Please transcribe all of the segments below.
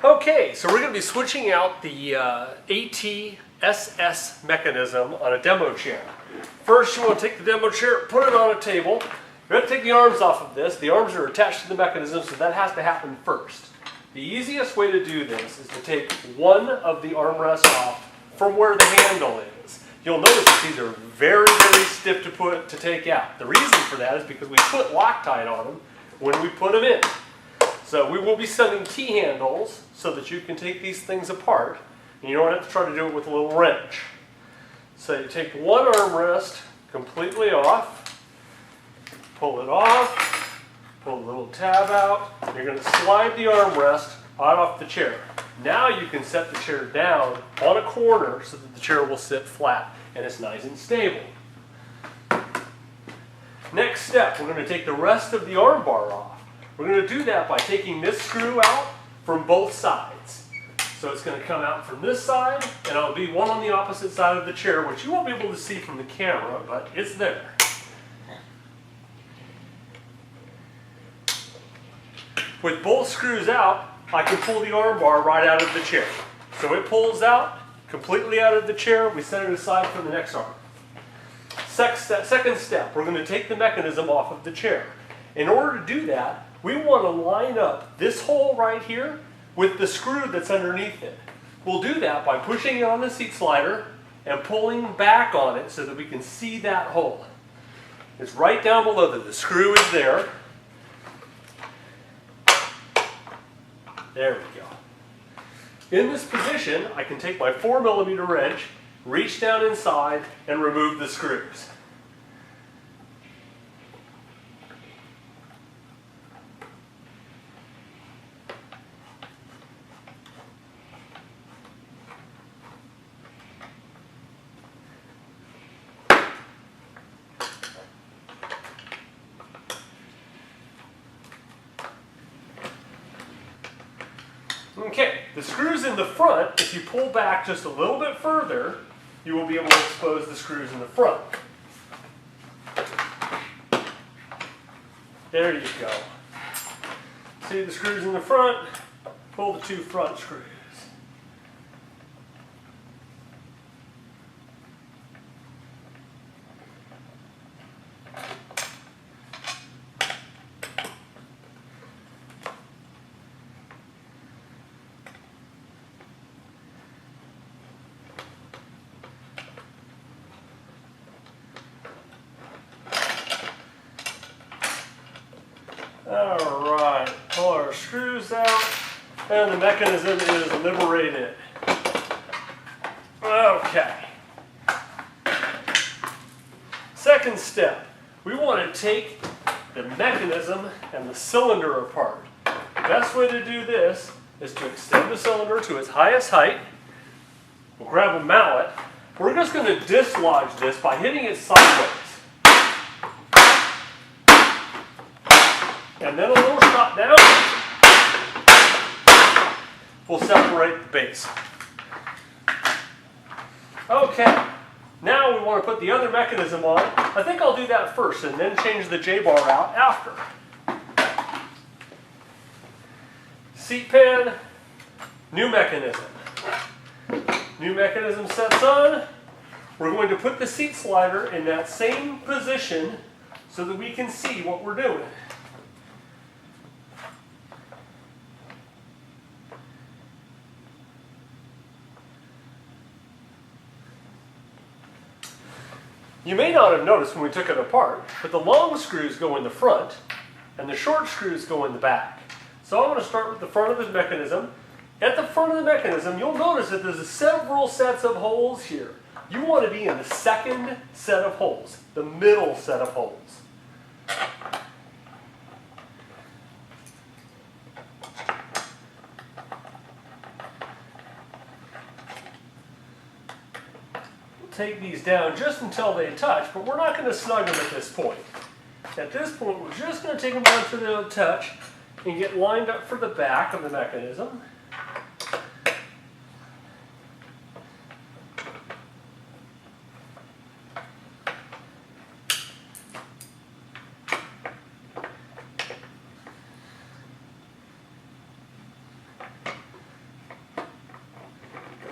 Okay, so we're going to be switching out the ATSS mechanism on a demo chair. First, you want to take the demo chair, put it on a table. You're going to take the arms off of this. The arms are attached to the mechanism, so that has to happen first. The easiest way to do this is to take one of the armrests off from where the handle is. You'll notice that these are very, very stiff to take out. The reason for that is because we put Loctite on them when we put them in. So we will be sending T-handles so that you can take these things apart, and you don't have to try to do it with a little wrench. So you take one armrest completely off, pull it off, pull a little tab out. You're going to slide the armrest out off the chair. Now you can set the chair down on a corner so that the chair will sit flat and it's nice and stable. Next step, we're going to take the rest of the arm bar off. We're going to do that by taking this screw out from both sides. So it's going to come out from this side, and it'll be one on the opposite side of the chair, which you won't be able to see from the camera, but it's there. With both screws out, I can pull the arm bar right out of the chair. So it pulls out completely out of the chair. We set it aside for the next arm. Second step, we're going to take the mechanism off of the chair. In order to do that, we want to line up this hole right here with the screw that's underneath it. We'll do that by pushing it on the seat slider and pulling back on it so that we can see that hole. It's right down below that the screw is there. There we go. In this position, I can take my 4mm wrench, reach down inside, and remove the screws. Okay, the screws in the front, if you pull back just a little bit further, you will be able to expose the screws in the front. There you go. See the screws in the front? Pull the two front screws. Alright, pull our screws out, and the mechanism is liberated. Okay. Second step, we want to take the mechanism and the cylinder apart. The best way to do this is to extend the cylinder to its highest height. We'll grab a mallet. We're just going to dislodge this by hitting it sideways. And then a little shot down will separate the base. Okay, now we want to put the other mechanism on. I think I'll do that first and then change the J-bar out after. Seat pan, new mechanism. New mechanism sets on. We're going to put the seat slider in that same position so that we can see what we're doing. You may not have noticed when we took it apart, but the long screws go in the front and the short screws go in the back. So I'm going to start with the front of the mechanism. At the front of the mechanism, you'll notice that there's several sets of holes here. You want to be in the second set of holes, the middle set of holes. Take these down just until they touch, but we're not going to snug them at this point. At this point, we're just going to take them down to the touch and get lined up for the back of the mechanism.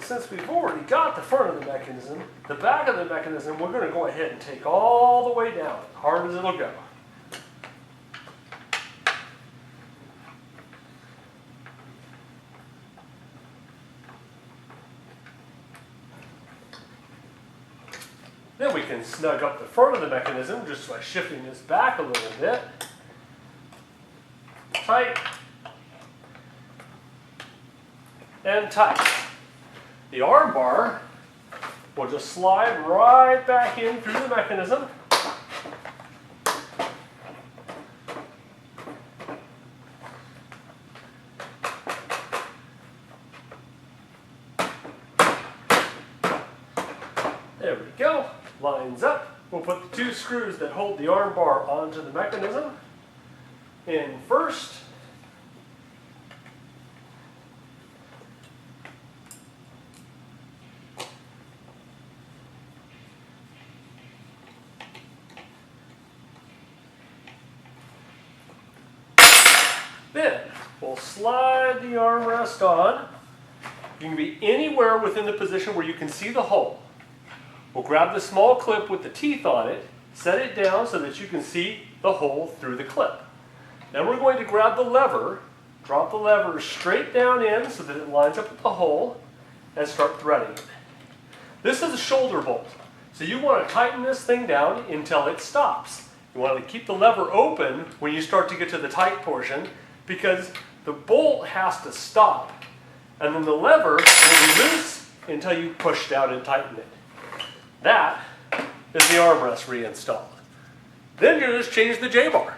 since we've already got the front of the mechanism, the back of the mechanism, we're going to go ahead and take all the way down, as hard as it'll go. Then we can snug up the front of the mechanism just by shifting this back a little bit. Tight. And tight. The arm bar will just slide right back in through the mechanism. There we go. Lines up. We'll put the 2 screws that hold the arm bar onto the mechanism in first. Then we'll slide the armrest on. You can be anywhere within the position where you can see the hole. We'll grab the small clip with the teeth on it, set it down so that you can see the hole through the clip. Then we're going to grab the lever, drop the lever straight down in so that it lines up with the hole, and start threading it. This is a shoulder bolt, so you want to tighten this thing down until it stops. You want to keep the lever open when you start to get to the tight portion because the bolt has to stop, and then the lever will be loose until you push down and tighten it. That is the armrest reinstalled. Then you just change the J-bar.